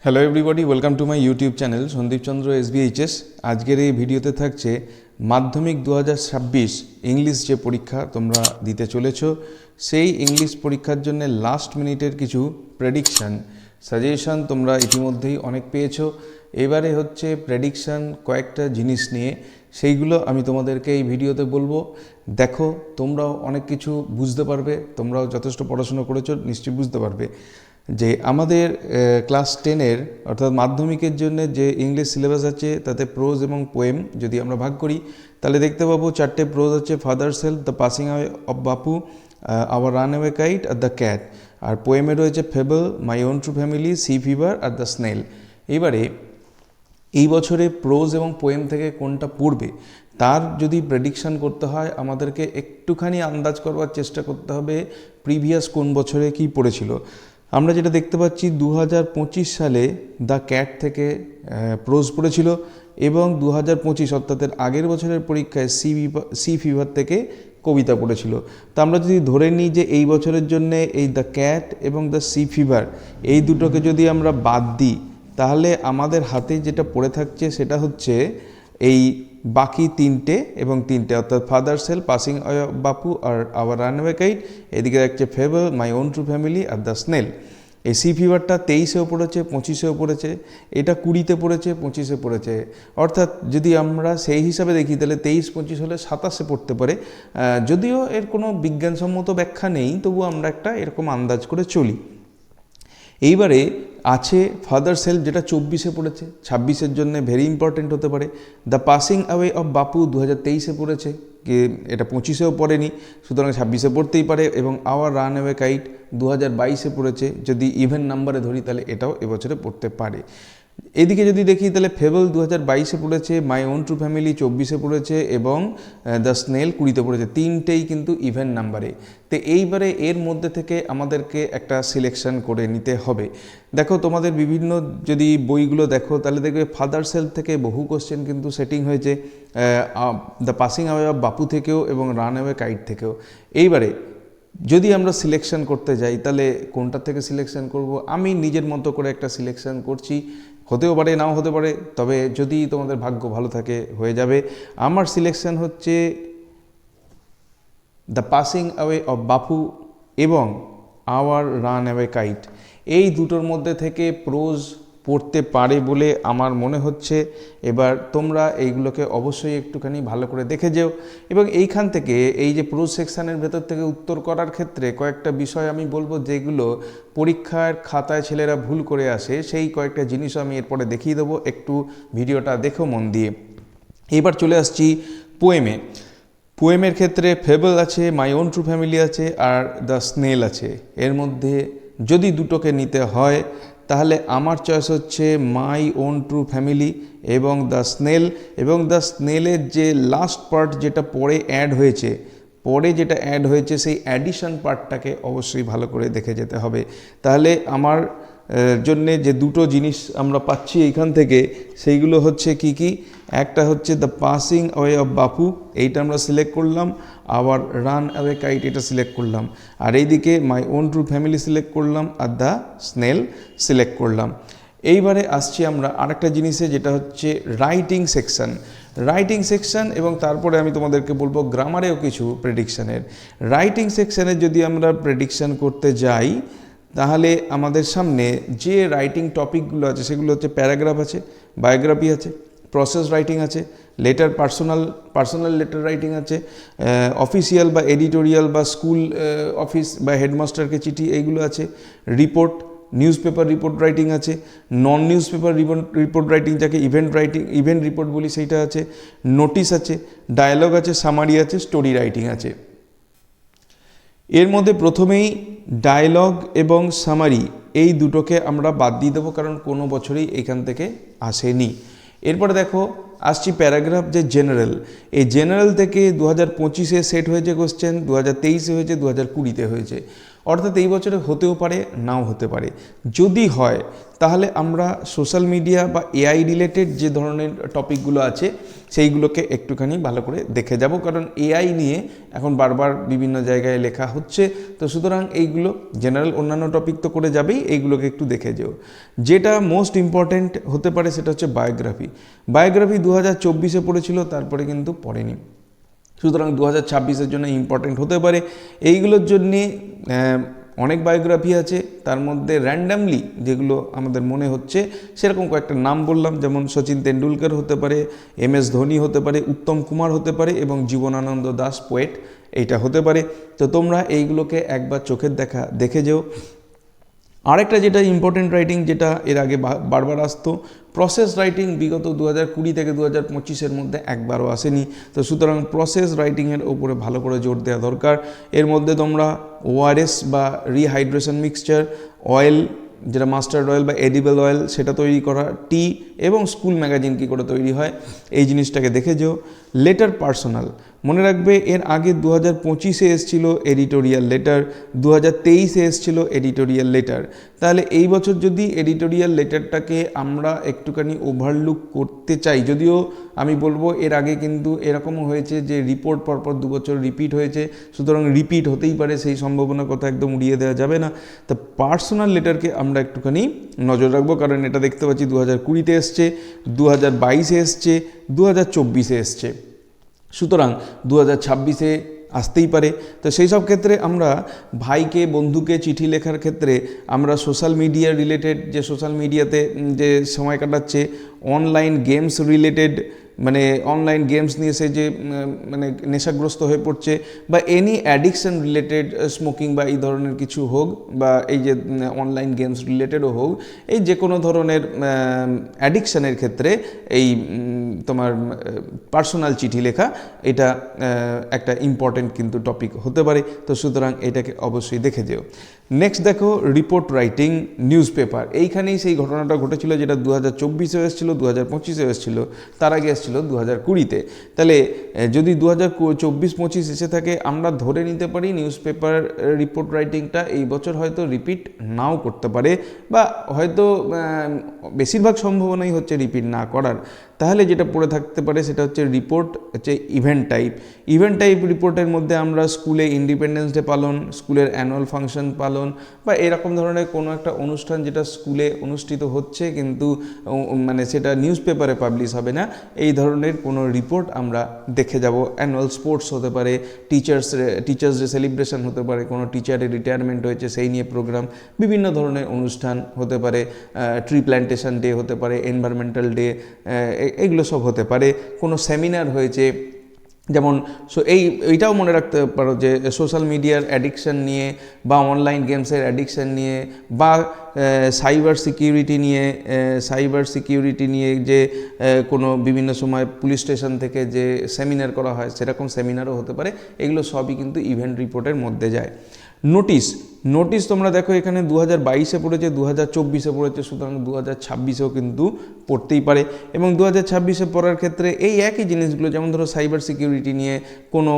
Hello everybody, welcome to my YouTube channel Sandip Chandra SBHS। আজকের এই ভিডিওতে থাকছে মাধ্যমিক 2026 ইংলিশ যে পরীক্ষা তোমরা দিতে চলেছো, সেই ইংলিশ পরীক্ষার জন্য লাস্ট মিনিটের কিছু প্রেডিকশান সাজেশন তোমরা ইতিমধ্যেই অনেক পেয়েছো। এবারে হচ্ছে প্রেডিকশান কয়েকটা জিনিস নিয়ে, সেইগুলো আমি তোমাদেরকে এই ভিডিওতে বলবো। দেখো, তোমরাও অনেক কিছু বুঝতে পারবে, তোমরাও যথেষ্ট পড়াশোনা করেছো, নিশ্চয়ই বুঝতে পারবে যে আমাদের ক্লাস 10-এর অর্থাৎ মাধ্যমিকের জন্য যে ইংলিশ সিলেবাস আছে তাতে প্রোজ এবং পোয়েম যদি আমরা ভাগ করি তাহলে দেখতে পাবো চারটে প্রোজ আছে: father's help, the passing away of Bapu, our runaway kite আর দ্য ক্যাট। আর পোয়েমে রয়েছে fable, my own true family, sea fever আর দ্য স্নেল। এবারে এই বছরে প্রোজ এবং পোয়েম থেকে কোনটা পড়বে তার যদি প্রেডিকশান করতে হয় আমাদেরকে একটুখানি আন্দাজ করবার চেষ্টা করতে হবে প্রিভিয়াস কোন বছরে কি পড়েছিল। আমরা যেটা দেখতে পাচ্ছি 2025 সালে দ্য ক্যাট থেকে প্রোজ পড়েছিল এবং 2025 অর্থাৎ আগের বছরের পরীক্ষায় সি ফিভার থেকে কবিতা পড়েছিল। তো আমরা যদি ধরে নিই যে এই বছরের জন্য এই দ্য ক্যাট এবং দ্য সি ফিভার এই দুটোকে যদি আমরা বাদ দিই তাহলে আমাদের হাতে যেটা পড়ে থাকছে সেটা হচ্ছে এই বাকি তিনটে এবং তিনটে, অর্থাৎ father's help, passing away of Bapu R hour runaway kite. এদিকে দেখছে fable, my own true family R the snail. এই সি ফিভারটা 23-এও পড়েছে, 25-এও পড়েছে, এটা 20-তে পড়েছে, 25-এ পড়েছে। অর্থাৎ যদি আমরা সেই হিসাবে দেখি তাহলে 23-25 হলে 27-এ পড়তে পারে। যদিও এর কোনো বিজ্ঞানসম্মত ব্যাখ্যা নেই, তবু আমরা একটা এরকম আন্দাজ করে চলি। এইবারে আছে ফাদার্স হেল্প, যেটা 24-এ পড়েছে, 26-এর জন্য ভেরি ইম্পর্টেন্ট হতে পারে। দ্য পাসিং অ্যাওয়ে অফ বাপু 2023-এ পড়েছে, কি এটা 25-এও পড়েনি, সুতরাং 26-এ পড়তেই পারে। এবং আওয়ার রানঅ্যাওয়ে কাইট 2022-এ পড়েছে, যদি ইভেন নাম্বারে ধরি তাহলে এটাও এবছরে পড়তে পারে। এদিকে যদি দেখি তাহলে ফেবল 2022-এ পড়েছে, মাই ওন ট্রু ফ্যামিলি 24-এ পড়েছে এবং দ্য স্নেল 20-তে পড়েছে, তিনটেই কিন্তু ইভেন নাম্বারে। তো এইবারে এর মধ্যে থেকে আমাদেরকে একটা সিলেকশন করে নিতে হবে। দেখো, তোমাদের বিভিন্ন যদি বইগুলো দেখো তাহলে দেখবে ফাদার্স হেল্প থেকে বহু কোশ্চেন কিন্তু সেটিং হয়েছে, দ্য পাসিং অ্যাওয়ে অফ বাপু থেকেও এবং রানঅ্যাওয়ে কাইট থেকেও। এইবারে যদি আমরা সিলেকশন করতে যাই তাহলে কোনটা থেকে সিলেকশন করব? আমি নিজের মতো করে একটা সিলেকশন করছি, হতেও পারে নাও হতে পারে, তবে যদি তোমাদের ভাগ্য ভালো থাকে হয়ে যাবে। আমার সিলেকশন হচ্ছে দ্য পাসিং অ্যাওয়ে অফ বাপু এবং আওয়ার রানঅ্যাওয়ে কাইট। এই দুটোর মধ্যে থেকে প্রোজ পড়তে পারে বলে আমার মনে হচ্ছে। এবার তোমরা এইগুলোকে অবশ্যই একটুখানি ভালো করে দেখে যেও এবং এইখান থেকে এই যে প্রোজ সেকশানের ভেতর থেকে উত্তর করার ক্ষেত্রে কয়েকটা বিষয় আমি বলবো যেগুলো পরীক্ষার খাতায় ছেলেরা ভুল করে আসে, সেই কয়েকটা জিনিসও আমি এরপরে দেখিয়ে দেবো। একটু ভিডিওটা দেখো মন দিয়ে। এবার চলে আসছি পোয়েমে। পোয়েমের ক্ষেত্রে ফেবল আছে, মাই ওন ট্রু ফ্যামিলি আছে আর দ্য স্নেল আছে। এর মধ্যে যদি দুটোকে নিতে হয় তাহলে আমার চয়েস হচ্ছে মাই ওন ট্রু ফ্যামিলি এবং দ্য স্নেল। এবং দ্য স্নেলের যে লাস্ট পার্ট যেটা পরে অ্যাড হয়েছে সেই অ্যাডিশন পার্টটাকে অবশ্যই ভালো করে দেখে যেতে হবে। তাহলে আমার জন্যে যে দুটো জিনিস আমরা পাচ্ছি এইখান থেকে সেইগুলো হচ্ছে কি কি? একটা হচ্ছে দ্য পাসিং অ্যাওয়ে অফ বাপু, এইটা আমরা সিলেক্ট করলাম, আবার রানঅ্যাওয়ে কাইট এটা সিলেক্ট করলাম, আর এইদিকে মাই ওন ট্রু ফ্যামিলি সিলেক্ট করলাম আর দ্য স্নেল সিলেক্ট করলাম। এইবারে আসছি আমরা আরেকটা জিনিসে, যেটা হচ্ছে রাইটিং সেকশন এবং তারপরে আমি তোমাদেরকে বলবো গ্রামারেও কিছু প্রেডিকশানের। রাইটিং সেকশানে যদি আমরা প্রেডিকশান করতে যাই তাহলে আমাদের সামনে যে রাইটিং টপিকগুলো আছে সেগুলো হচ্ছে প্যারাগ্রাফ আছে, বায়োগ্রাফি আছে, প্রসেস রাইটিং আছে, পার্সোনাল লেটার রাইটিং আছে, অফিসিয়াল বা এডিটোরিয়াল বা স্কুল অফিস বা হেডমাস্টারকে চিঠি এইগুলো আছে, report, news paper report writing আছে, নন নিউজ পেপার রিপোর্ট রাইটিং যাকে ইভেন্ট রিপোর্ট বলি সেইটা আছে, নোটিশ আছে, ডায়ালগ আছে, সামারি আছে, স্টোরি রাইটিং আছে। এর মধ্যে প্রথমেই ডায়লগ এবং সামারি এই দুটোকে আমরা বাদ দিয়ে দেবো, কারণ কোনো বছরই এখান থেকে আসেনি। এরপরে দেখো আসছি প্যারাগ্রাফ, যে জেনারেল, এই জেনারেল থেকে 2025-এ সেট হয়েছে কোশ্চেন, 2023-এ হয়েছে, 2020-তে হয়েছে। অর্থাৎ এই বছরে হতেও পারে, নাও হতে পারে। যদি হয় তাহলে আমরা সোশ্যাল মিডিয়া বা এআই রিলেটেড যে ধরনের টপিকগুলো আছে সেইগুলোকে একটুখানি ভালো করে দেখে যাব, কারণ এআই নিয়ে এখন বারবার বিভিন্ন জায়গায় লেখা হচ্ছে। তো সুতরাং এইগুলো জেনারেল অন্যান্য টপিক তো করে যাবেই, এইগুলোকে একটু দেখে যেও। যেটা মোস্ট ইম্পর্ট্যান্ট হতে পারে সেটা হচ্ছে বায়োগ্রাফি। বায়োগ্রাফি 2024-এ পড়েছিল, তারপরে কিন্তু পড়েনি। সুতরাং 2026-এর জন্য ইম্পর্ট্যান্ট হতে পারে। এইগুলোর জন্যে অনেক বায়োগ্রাফি আছে, তার মধ্যে র্যান্ডামলি যেগুলো আমাদের মনে হচ্ছে সেরকম কয়েকটা নাম বললাম, যেমন সচিন তেন্ডুলকর হতে পারে, MS ধোনি হতে পারে, উত্তম কুমার হতে পারে এবং জীবনানন্দ দাস পোয়েট এইটা হতে পারে। তো তোমরা এইগুলোকে একবার চোখের দেখা দেখে যেও। আরেকটা যেটা ইম্পর্টেন্ট রাইটিং, যেটা এর আগে বারবার আসতো, প্রসেস রাইটিং বিগত 2020 থেকে 2025-এর মধ্যে একবারও আসেনি। তো সুতরাং প্রসেস রাইটিংয়ের ওপরে ভালো করে জোর দেওয়া দরকার। এর মধ্যে তোমরা ORS বা রিহাইড্রেশন মিক্সচার, অয়েল যেটা মাস্টার্ড অয়েল বা এডিবল অয়েল সেটা তৈরি করা, টি এবং স্কুল ম্যাগাজিন কী করে তৈরি হয় এই জিনিসটাকে দেখে যেও। লেটার পার্সোনাল মনে রাখবে, এর আগে 2025-এ এসেছিল এডিটোরিয়াল লেটার, 2023-এ এসেছিল এডিটোরিয়াল লেটার। তাহলে এই বছর যদি এডিটোরিয়াল লেটারটাকে আমরা একটুখানি ওভারলুক করতে চাই, যদিও আমি বলবো এর আগে কিন্তু এরকমও হয়েছে যে রিপোর্ট পরপর 2 বছর রিপিট হয়েছে, সুতরাং রিপিট হতেই পারে, সেই সম্ভাবনার কথা একদম উড়িয়ে দেওয়া যাবে না। তো পার্সোনাল লেটারকে আমরা একটুখানি নজর রাখবো, কারণ এটা দেখতে পাচ্ছি 2020-তে এসছে, 2022-এ এসছে, 2024-এ এসছে, সুতরাং 2026-এ আসতেই পারে। তো সেই সব ক্ষেত্রে আমরা ভাইকে বন্ধুকে চিঠি লেখার ক্ষেত্রে আমরা সোশ্যাল মিডিয়া রিলেটেড, যে সোশ্যাল মিডিয়াতে যে সময় কাটাচ্ছে, অনলাইন গেমস রিলেটেড, মানে অনলাইন গেমস নিয়ে সে যে মানে নেশাগ্রস্ত হয়ে পড়ছে, বা এনি অ্যাডিকশন রিলেটেড, স্মোকিং বা এই ধরনের কিছু হোক, বা এই যে অনলাইন গেমস রিলেটেডও হোক, এই যে কোনো ধরনের অ্যাডিকশানের ক্ষেত্রে এই তোমার পার্সোনাল চিঠি লেখা এটা একটা ইম্পর্টেন্ট কিন্তু টপিক হতে পারে। তো সুতরাং এটাকে অবশ্যই দেখে যেও। নেক্সট দেখো রিপোর্ট রাইটিং নিউজ পেপার। এইখানেই সেই ঘটনাটা ঘটেছিল যেটা 2024-এ এসেছিলো, 2025-এ এসেছিলো, তার আগে এসেছিলো 2020-তে। তাহলে যদি 2024-25 এসে থাকে, আমরা ধরে নিতে পারি নিউজ পেপার রিপোর্ট রাইটিংটা এই বছর হয়তো রিপিট নাও করতে পারে, বা হয়তো বেশিরভাগ সম্ভাবনাই হচ্ছে রিপিট না করার। তাহলে যেটা পড়ে থাকতে পারে সেটা হচ্ছে রিপোর্ট হচ্ছে ইভেন্ট টাইপ। ইভেন্ট টাইপ রিপোর্টের মধ্যে আমরা স্কুলে ইন্ডিপেন্ডেন্স ডে পালন, স্কুলের অ্যানুয়াল ফাংশন পালন, বা এরকম ধরনের কোনো একটা অনুষ্ঠান যেটা স্কুলে অনুষ্ঠিত হচ্ছে কিন্তু মানে সেটা নিউজ পেপারে পাবলিশ হবে না, এই ধরনের কোনো রিপোর্ট আমরা দেখে যাব। অ্যানুয়াল স্পোর্টস হতে পারে, টিচার্স ডে সেলিব্রেশন হতে পারে, কোনো টিচারের রিটায়ারমেন্ট হয়েছে সেই নিয়ে প্রোগ্রাম, বিভিন্ন ধরনের অনুষ্ঠান হতে পারে, ট্রি প্ল্যান্টেশন ডে হতে পারে, এনভায়রনমেন্টাল ডে, এগুলো সব হতে পারে। কোনো সেমিনার হয়েছে, যেমন এইটাও মনে রাখতে পারো যে সোশ্যাল মিডিয়ার অ্যাডিকশান নিয়ে, বা অনলাইন গেমসের অ্যাডিকশান নিয়ে, বা সাইবার সিকিউরিটি নিয়ে যে কোনো বিভিন্ন সময় পুলিশ স্টেশন থেকে যে সেমিনার করা হয় সেরকম সেমিনারও হতে পারে। এগুলো সবই কিন্তু ইভেন্ট রিপোর্টের মধ্যে যায়। নোটিশ তোমরা দেখো এখানে 2022-এ পড়েছে, 2024-এ পড়েছে, সুতরাং 2026-এও কিন্তু পড়তেই পারে। এবং 2026-এ পড়ার ক্ষেত্রে এই একই জিনিসগুলো, যেমন ধরো সাইবার সিকিউরিটি নিয়ে কোনো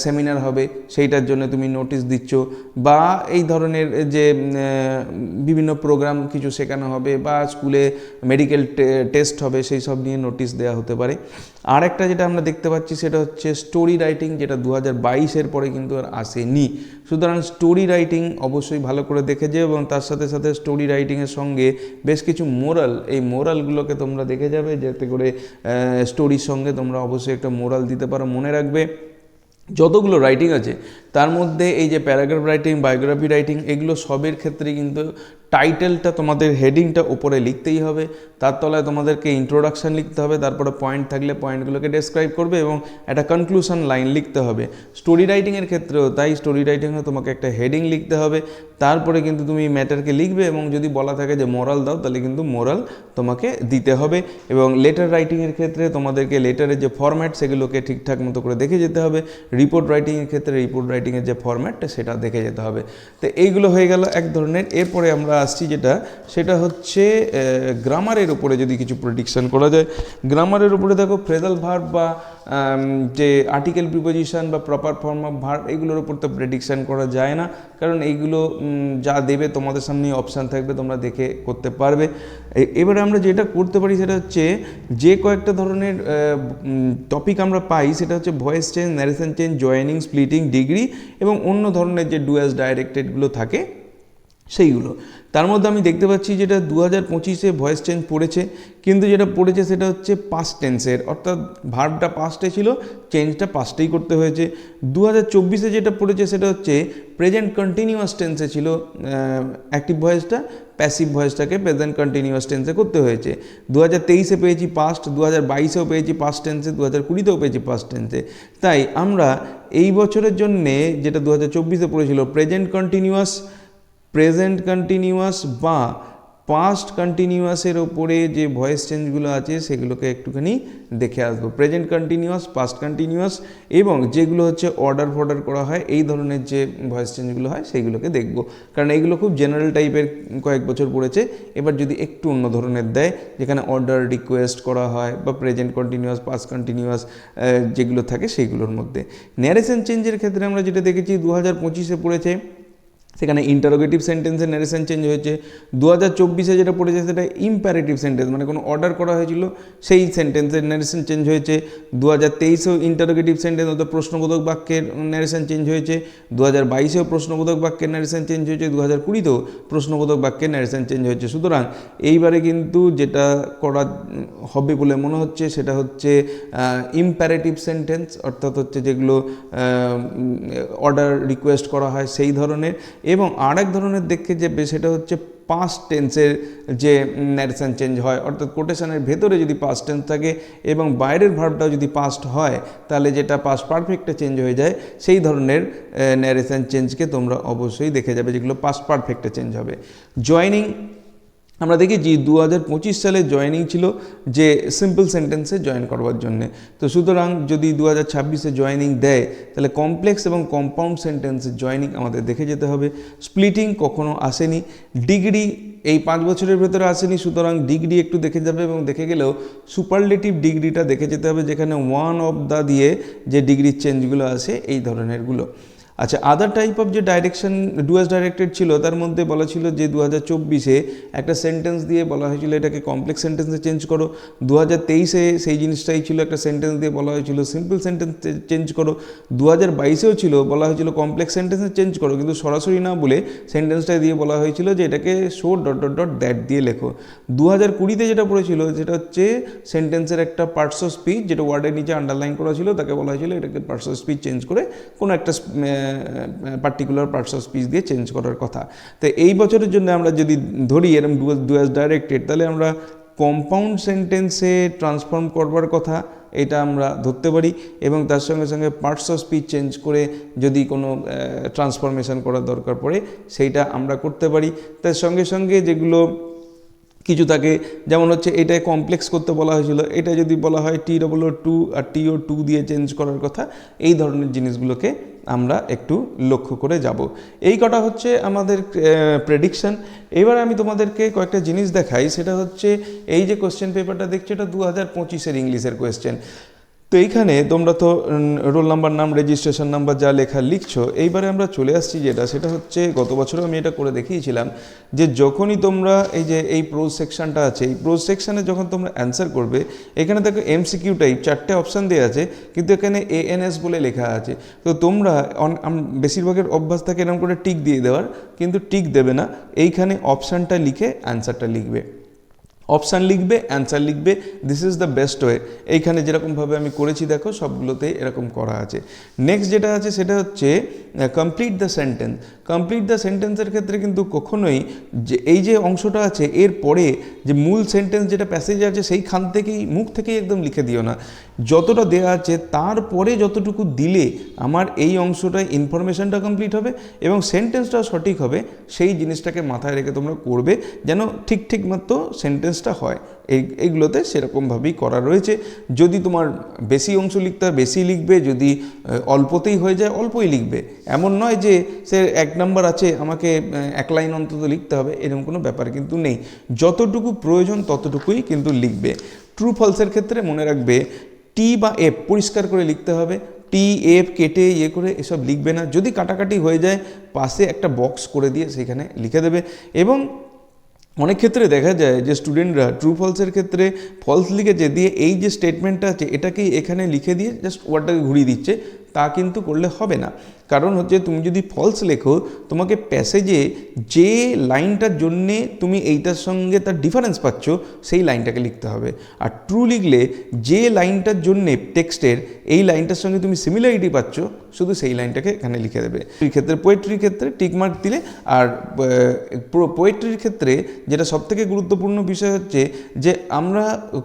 সেমিনার হবে, সেইটার জন্য তুমি নোটিশ দিচ্ছ, বা এই ধরনের যে বিভিন্ন প্রোগ্রাম কিছু শেখানো হবে, বা স্কুলে মেডিকেল টেস্ট হবে, সেই সব নিয়ে নোটিশ দেওয়া হতে পারে। আর একটা যেটা আমরা দেখতে পাচ্ছি সেটা হচ্ছে স্টোরি রাইটিং, যেটা 2022-এর পরে কিন্তু আর আসেনি। সুতরাং স্টোরি রাইটিং অবশ্যই ভালো করে দেখে যাও, এবং তার সাথে সাথে স্টোরি রাইটিংয়ের সঙ্গে বেশ কিছু মোরাল, এই মোরালগুলোকে তোমরা দেখে যাবে, যাতে করে স্টোরির সঙ্গে তোমরা অবশ্যই একটা মোরাল দিতে পারো। মনে রাখবে যতগুলো রাইটিং আছে তার মধ্যে এই যে প্যারাগ্রাফ রাইটিং, বায়োগ্রাফি রাইটিং, এগুলো সবের ক্ষেত্রে কিন্তু টাইটেলটা, তোমাদের হেডিংটা ওপরে লিখতেই হবে, তার তলায় তোমাদেরকে ইন্ট্রোডাকশান লিখতে হবে, তারপরে পয়েন্ট থাকলে পয়েন্টগুলোকে ডেসক্রাইব করবে, এবং একটা কনক্লুশন লাইন লিখতে হবে। স্টোরি রাইটিংয়ের ক্ষেত্রেও তাই, স্টোরি রাইটিংয়ে তোমাকে একটা হেডিং লিখতে হবে, তারপরে কিন্তু তুমি ম্যাটারকে লিখবে, এবং যদি বলা থাকে যে মোরাল দাও, তাহলে কিন্তু মোরাল তোমাকে দিতে হবে। এবং লেটার রাইটিংয়ের ক্ষেত্রে তোমাদেরকে লেটারের যে ফরম্যাট সেগুলোকে ঠিকঠাক মতো করে দেখে যেতে হবে। রিপোর্ট রাইটিংয়ের ক্ষেত্রে রিপোর্ট রাইটিংয়ের যে ফরম্যাটটা সেটা দেখে যেতে হবে। তো এইগুলো হয়ে গেল এক ধরনের। এরপরে আমরা আসছি যেটা, সেটা হচ্ছে গ্রামারের উপরে যদি কিছু প্রেডিকশন করা যায়। গ্রামারের উপরে দেখো ফ্রেজাল ভার্ব বা যে আর্টিকেল প্রিপোজিশন বা প্রপার ফর্ম অফ ভার্ব এগুলোর উপর তো প্রেডিকশন করা যায় না, কারণ এইগুলো যা দেবে তোমাদের সামনে অপশান থাকবে, তোমরা দেখে করতে পারবে। এবারে আমরা যেটা করতে পারি সেটা হচ্ছে যে কয়েকটা ধরনের টপিক আমরা পাই, সেটা হচ্ছে voice change, narration change, joining, splitting, degree এবং অন্য ধরনের যে ডু অ্যাজ ডাইরেক্টেডগুলো থাকে সেইগুলো। তার মধ্যে আমি দেখতে পাচ্ছি যেটা 2025-এ ভয়েস চেঞ্জ পড়েছে, কিন্তু যেটা পড়েছে সেটা হচ্ছে পাস্ট টেন্সের, অর্থাৎ ভার্বটা পাস্টে ছিল, চেঞ্জটা পাস্টেই করতে হয়েছে। 2024-এ যেটা পড়েছে সেটা হচ্ছে প্রেজেন্ট কন্টিনিউয়াস টেন্সে ছিল অ্যাক্টিভ ভয়েসটা, প্যাসিভ ভয়েসটাকে প্রেজেন্ট কন্টিনিউয়াস টেন্সে করতে হয়েছে। 2023-এ পেয়েছি পাস্ট, 2022-এও পেয়েছি পাস্ট টেন্সে, 2020-তেও পেয়েছি পাস্ট টেন্সে। তাই আমরা এই বছরের জন্যে যেটা 2024-এ পড়েছিল প্রেজেন্ট কন্টিনিউয়াস বা পাস্ট কন্টিনিউয়াসের ওপরে যে ভয়েস চেঞ্জগুলো আছে সেগুলোকে একটুখানি দেখে আসবো। প্রেজেন্ট কন্টিনিউয়াস, পাস্ট কন্টিনিউয়াস এবং যেগুলো হচ্ছে অর্ডার ফর্ডার করা হয় এই ধরনের যে ভয়েস চেঞ্জগুলো হয় সেইগুলোকে দেখব, কারণ এইগুলো খুব জেনারেল টাইপের কয়েক বছর পড়েছে। এবার যদি একটু অন্য ধরনের দেয়, যেখানে অর্ডার রিকোয়েস্ট করা হয় বা প্রেজেন্ট কন্টিনিউয়াস, পাস্ট কন্টিনিউয়াস যেগুলো থাকে সেইগুলোর মধ্যে। ন্যারেশন চেঞ্জের ক্ষেত্রে আমরা যেটা দেখেছি 2025-এ পড়েছে, সেখানে ইন্টারোগেটিভ সেন্টেন্সের ন্যারেশন চেঞ্জ হয়েছে। 2024-এ যেটা পড়েছে সেটা ইম্প্যারেটিভ সেন্টেন্স, মানে কোনো অর্ডার করা হয়েছিল সেই সেন্টেন্সের ন্যারেশন চেঞ্জ হয়েছে। 2023-এও ইন্টারোগেটিভ সেন্টেন্স অর্থাৎ প্রশ্নবোধক বাক্যের ন্যারেশন চেঞ্জ হয়েছে। 2022-এও প্রশ্নবোধক বাক্যের ন্যারেশন চেঞ্জ হয়েছে। 2020-তেও প্রশ্নবোধক বাক্যের ন্যারেশন চেঞ্জ হয়েছে। সুতরাং এইবারে কিন্তু যেটা করা হবে বলে মনে হচ্ছে সেটা হচ্ছে ইম্প্যারেটিভ সেন্টেন্স, অর্থাৎ হচ্ছে যেগুলো অর্ডার রিকোয়েস্ট করা হয় সেই ধরনের। এবং আরেক ধরনের দেখে যে সেটা হচ্ছে পাস্ট টেন্সের যে ন্যারেশন চেঞ্জ হয়, অর্থাৎ কোটেশনের ভেতরে যদি পাস্ট টেন্স থাকে এবং বাইরের ভার্বটাও যদি পাস্ট হয়, তাহলে যেটা পাস্ট পারফেক্টে চেঞ্জ হয়ে যায় সেই ধরনের ন্যারেশন চেঞ্জকে তোমরা অবশ্যই দেখে যাবে, যেগুলো পাস্ট পারফেক্টে চেঞ্জ হবে। জয়েনিং আমরা দেখেছি 2025 সালে জয়েনিং ছিল যে সিম্পল সেন্টেন্সে জয়েন করবার জন্যে। তো সুতরাং যদি 2026-এ জয়েনিং দেয় তাহলে কমপ্লেক্স এবং কম্পাউন্ড সেন্টেন্সে জয়েনিং আমাদের দেখে যেতে হবে। স্প্লিটিং কখনো আসেনি, ডিগ্রি এই 5 বছরের ভেতরে আসেনি, সুতরাং ডিগ্রি একটু দেখে যাবে এবং দেখে গেলেও সুপারলেটিভ ডিগ্রিটা দেখে যেতে হবে, যেখানে ওয়ান অফ দ্য দিয়ে যে ডিগ্রির চেঞ্জগুলো আসে এই ধরনেরগুলো। আচ্ছা, আদার টাইপ অফ যে ডাইরেকশন ডুয়াস ডাইরেক্টেড ছিল তার মধ্যে বলা ছিল যে 2024-এ একটা সেন্টেন্স দিয়ে বলা হয়েছিল এটাকে কমপ্লেক্স সেন্টেন্সে চেঞ্জ করো। 2023-এ সেই জিনিসটাই ছিল, একটা সেন্টেন্স দিয়ে বলা হয়েছিল সিম্পল সেন্টেন্স চেঞ্জ করো। 2022-এও ছিল, বলা হয়েছিল কমপ্লেক্স সেন্টেন্সে চেঞ্জ করো, কিন্তু সরাসরি না বলে সেন্টেন্সটা দিয়ে বলা হয়েছিল যে এটাকে show dot dot dot that দিয়ে লেখো। 2020-তে যেটা পড়েছিল সেটা হচ্ছে সেন্টেন্সের একটা পার্টস অফ স্পিচ, যেটা ওয়ার্ডের নিচে আন্ডারলাইন করা ছিল, তাকে বলা হয়েছিল এটাকে পার্টস অফ স্পিচ চেঞ্জ করে কোনো একটা পার্টিকুলার পার্টস অফ স্পিচ দিয়ে চেঞ্জ করার কথা। তো এই বছরের জন্য আমরা যদি ধরি এরকম ডুয়াস ডাইরেক্টেড, তাহলে আমরা কম্পাউন্ড সেন্টেন্সে ট্রান্সফর্ম করবার কথা এটা আমরা ধরতে পারি, এবং তার সঙ্গে সঙ্গে পার্টস অফ স্পিচ চেঞ্জ করে যদি কোনো ট্রান্সফরমেশন করার দরকার পড়ে সেইটা আমরা করতে পারি। তার সঙ্গে সঙ্গে যেগুলো কিছু থাকে, যেমন হচ্ছে এটাই কমপ্লেক্স করতে বলা হয়েছিল, এটা যদি বলা হয় TOO2 আর TO2 দিয়ে চেঞ্জ করার কথা, এই ধরনের জিনিসগুলোকে আমরা একটু লক্ষ্য করে যাব। এই কটা হচ্ছে আমাদের প্রেডিকশন। এবার আমি তোমাদেরকে কয়েকটা জিনিস দেখাই, সেটা হচ্ছে এই যে কোয়েশ্চেন পেপারটা দেখছো এটা 2025-এর ইংলিশের কোয়েশ্চেন। তো এইখানে তোমরা তো রোল নাম্বার, নাম, রেজিস্ট্রেশন নাম্বার যা লেখা লিখছো। এইবারে আমরা চলে আসছি সেটা হচ্ছে গত বছরও আমি এটা করে দেখিয়েছিলাম যে যখনই তোমরা এই প্রোজ সেকশনটা আছে, এই প্রোজ সেকশানে যখন তোমরা অ্যান্সার করবে, এখানে দেখো MCQ টাইপ 4টে অপশান দেওয়া আছে, কিন্তু এখানে ANS বলে লেখা আছে। তো তোমরা বেশিরভাগের অভ্যাস থাকে এরকম করে টিক দিয়ে দেওয়ার, কিন্তু টিক দেবে না, এইখানে অপশানটা লিখে অ্যান্সারটা লিখবে। অপশান লিখবে, অ্যান্সার লিখবে, this is the best way. এইখানে যেরকমভাবে আমি করেছি দেখো সবগুলোতেই এরকম করা আছে। নেক্সট যেটা আছে সেটা হচ্ছে complete the sentence. Complete the সেন্টেন্সের ক্ষেত্রে কিন্তু কখনোই যে এই যে অংশটা আছে এর পরে যে মূল সেন্টেন্স যেটা প্যাসেজ আছে সেইখান থেকেই মুখ থেকেই একদম লিখে দিও না। যতটা দেওয়া আছে তারপরে যতটুকু দিলে আমার এই অংশটায় ইনফরমেশনটা কমপ্লিট হবে এবং সেন্টেন্সটাও সঠিক হবে, সেই জিনিসটাকে মাথায় রেখে তোমরা করবে, যেন ঠিক মতো সেন্টেন্স সেন্টেন্সটা হয়। এইগুলোতে সেরকমভাবেই করা রয়েছে। যদি তোমার বেশি অংশ লিখতে হয় বেশি লিখবে, যদি অল্পতেই হয়ে যায় অল্পই লিখবে। এমন নয় যে সে 1 নাম্বার আছে আমাকে 1 লাইন অন্তত লিখতে হবে, এরকম কোনো ব্যাপার কিন্তু নেই। যতটুকু প্রয়োজন ততটুকুই কিন্তু লিখবে। ট্রু ফলসের ক্ষেত্রে মনে রাখবে টি বা এফ পরিষ্কার করে লিখতে হবে। টি এফ কেটে করে এসব লিখবে না। যদি কাটাকাটি হয়ে যায় পাশে একটা বক্স করে দিয়ে সেখানে লিখে দেবে। এবং অনেক ক্ষেত্রে দেখা যায় যে স্টুডেন্টরা ট্রু ফলসের ক্ষেত্রে ফলস লিখেছে দিয়ে এই যে স্টেটমেন্টটা আছে এটাকেই এখানে লিখে দিয়ে জাস্ট ওয়ার্ডটাকে ঘুরিয়ে দিচ্ছে, তা কিন্তু করলে হবে না। কারণ হচ্ছে তুমি যদি ফলস লেখো তোমাকে প্যাসেজে যে লাইনটার জন্যে তুমি এইটার সঙ্গে তার ডিফারেন্স পাচ্ছ সেই লাইনটাকে লিখতে হবে। আর ট্রু লিখলে যে লাইনটার জন্যে টেক্সটের এই লাইনটার সঙ্গে তুমি সিমিলারিটি পাচ্ছ শুধু সেই লাইনটাকে এখানে লিখে দেবে। এই ক্ষেত্রে পোয়েট্রির ক্ষেত্রে টিকমার্ক দিলে। আর পোয়েট্রির ক্ষেত্রে যেটা সবথেকে গুরুত্বপূর্ণ বিষয় হচ্ছে যে আমরা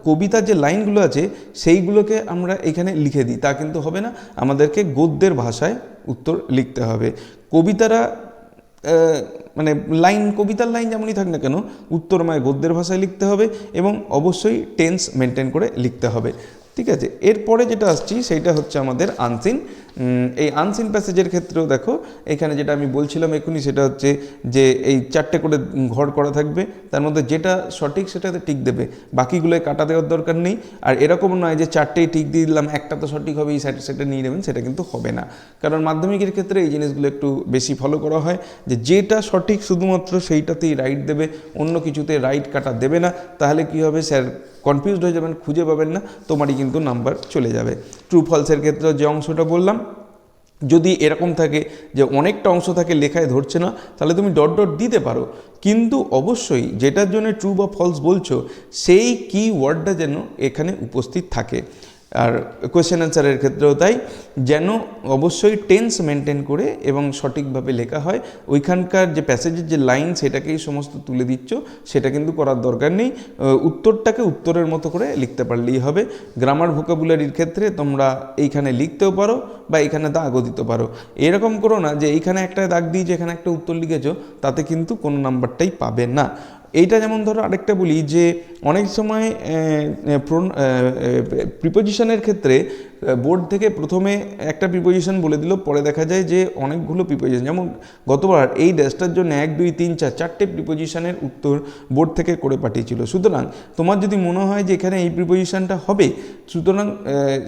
কবিতার যে লাইনগুলো আছে সেইগুলোকে আমরা এখানে লিখে দিই, তা কিন্তু হবে না। আমাদেরকে গদ্যের ভাষায় উত্তর লিখতে হবে। কবিতারা মানে কবিতার লাইন যেমনই থাক না কেন উত্তরময় গদ্যের ভাষায় লিখতে হবে এবং অবশ্যই টেন্স মেনটেন করে লিখতে হবে। ঠিক আছে, এরপরে যেটা আসছি সেইটা হচ্ছে আমাদের আনসিন। এই আনসিন প্যাসেজের ক্ষেত্রেও দেখো এখানে যেটা আমি বলছিলাম এখনই, সেটা হচ্ছে যে এই 4টে করে ঘর করা থাকবে, তার মধ্যে যেটা সঠিক সেটাতে টিক দেবে, বাকিগুলোয় কাটা দেওয়ার দরকার নেই। আর এরকম নয় যে 4টেই টিক দিয়ে দিলাম একটা তো সঠিক হবে এই সেটা নিয়ে নেবেন, সেটা কিন্তু হবে না। কারণ মাধ্যমিকের ক্ষেত্রে এই জিনিসগুলো একটু বেশি ফলো করা হয় যে যেটা সঠিক শুধুমাত্র সেইটাতেই রাইট দেবে, অন্য কিছুতে রাইট কাটা দেবে না। তাহলে কি হবে, স্যার কনফিউজড হয়ে যাবেন, খুঁজে পাবেন না, তোমারই কিন্তু নাম্বার চলে যাবে। ট্রু ফলসের ক্ষেত্রে যে অংশটা বললাম, যদি এরকম থাকে যে অনেকটা অংশ থাকে লেখায় ধরছে না, তাহলে তুমি ডট ডট দিতে পারো, কিন্তু অবশ্যই যেটার জন্য ট্রু বা ফলস বলছো সেই কি ওয়ার্ডটা যেন এখানে উপস্থিত থাকে। আর কোয়েশ্চেন অ্যান্সারের ক্ষেত্রেও তাই, যেন অবশ্যই টেন্স মেনটেন করে এবং সঠিকভাবে লেখা হয়। ওইখানকার যে প্যাসেজের যে লাইন সেটাকেই সমস্ত তুলে দিচ্ছ, সেটা কিন্তু করার দরকার নেই। উত্তরটাকে উত্তরের মতো করে লিখতে পারলেই হবে। গ্রামার ভোকাবুলারির ক্ষেত্রে তোমরা এইখানে লিখতেও পারো বা এইখানে দাগও দিতে পারো। এরকম করো না যে এইখানে একটা দাগ দিয়ে যেখানে একটা উত্তর লিখেছো তাতে কিন্তু কোনো নাম্বারটাই পাবে না। এইটা যেমন ধরো আরেকটা বলি যে অনেক সময় প্রিপোজিশনের ক্ষেত্রে বোর্ড থেকে প্রথমে একটা প্রিপোজিশন বলে দিল, পরে দেখা যায় যে অনেকগুলো প্রিপোজিশন, যেমন গতবার এই ড্যাশটার জন্য 1 2 3 4 4টে প্রিপোজিশনের উত্তর বোর্ড থেকে করে পাঠিয়েছিল। সুতরাং তোমার যদি মনে হয় যে এখানে এই প্রিপোজিশনটা হবে, সুতরাং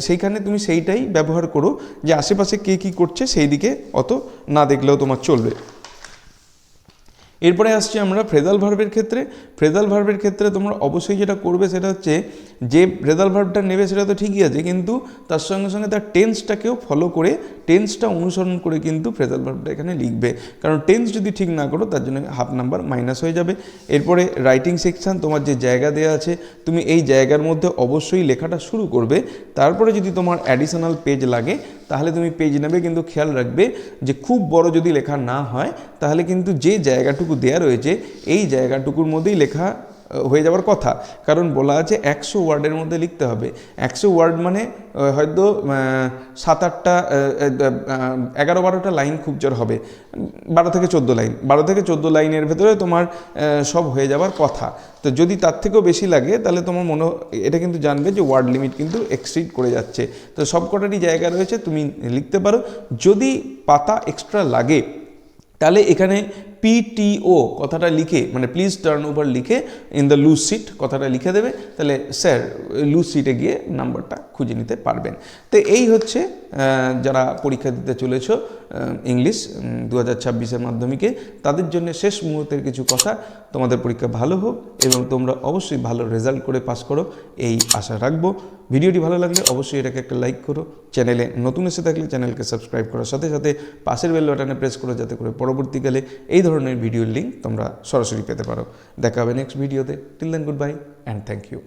সেইখানে তুমি সেইটাই ব্যবহার করো, যে আশেপাশে কে কী করছে সেই দিকে অত না দেখলেও তোমার চলবে। এরপরে আসছি আমরা ফ্রেজাল ভার্বের ক্ষেত্রে। ফ্রেজাল ভার্বের ক্ষেত্রে তোমরা অবশ্যই যেটা করবে সেটা হচ্ছে যে ফ্রেজাল ভার্বটা নেবে সেটা তো ঠিকই আছে, কিন্তু তার সঙ্গে সঙ্গে তার টেন্সটাকেও ফলো করে, টেন্সটা অনুসরণ করে কিন্তু ফ্রেজাল ভার্বটা এখানে লিখবে। কারণ টেন্স যদি ঠিক না করো তার জন্য হাফ নাম্বার মাইনাস হয়ে যাবে। এরপরে রাইটিং সেকশান, তোমার যে জায়গা দেওয়া আছে তুমি এই জায়গার মধ্যে অবশ্যই লেখাটা শুরু করবে। তারপরে যদি তোমার অ্যাডিশনাল পেজ লাগে তাহলে তুমি পেজ নেবে, কিন্তু খেয়াল রাখবে যে খুব বড় যদি লেখা না হয় তাহলে কিন্তু যে জায়গাটুকু দেয়া রয়েছে এই জায়গাটুকুর মধ্যেই লেখা হয়ে যাওয়ার কথা। কারণ বলা আছে 100 ওয়ার্ডের মধ্যে লিখতে হবে। 100 ওয়ার্ড মানে হয়তো 7-8টা 11-12টা লাইন খুব জোর হবে, 12 থেকে 14 লাইন, 12 থেকে 14 লাইনের ভেতরে তোমার সব হয়ে যাওয়ার কথা। তো যদি তার থেকেও বেশি লাগে তাহলে তোমার এটা কিন্তু জানবে যে ওয়ার্ড লিমিট কিন্তু এক্সিড করে যাচ্ছে। তো সব কটারই জায়গা রয়েছে, তুমি লিখতে পারো। যদি পাতা এক্সট্রা লাগে তাহলে এখানে PTO কথাটা লিখে, মানে প্লিজ টার্ন ওভার লিখে ইন দ্য লুজ সিট কথাটা লিখে দেবে, তাহলে স্যার লুজ সিটে গিয়ে নাম্বারটা খুঁজে নিতে পারবেন। তো এই হচ্ছে যারা পরীক্ষা দিতে চলেছ ইংলিশ 2026-এর মাধ্যমিকে, তাদের জন্য শেষ মুহূর্তের কিছু কথা। তোমাদের পরীক্ষা ভালো হোক এবং তোমরা অবশ্যই ভালো রেজাল্ট করে পাস করো এই আশা রাখবো। ভিডিওটি ভালো লাগলে অবশ্যই এটাকে একটা লাইক করো। চ্যানেলে নতুন এসে থাকলে চ্যানেলকে সাবস্ক্রাইব করার সাথে সাথে পাশের বেল বাটনে প্রেস করো, যাতে করে পরবর্তীকালে এই ধরনের ভিডিওর লিঙ্ক তোমরা সরাসরি পেতে পারো। দেখা হবে নেক্সট ভিডিওতে। Till then good bye and thank you.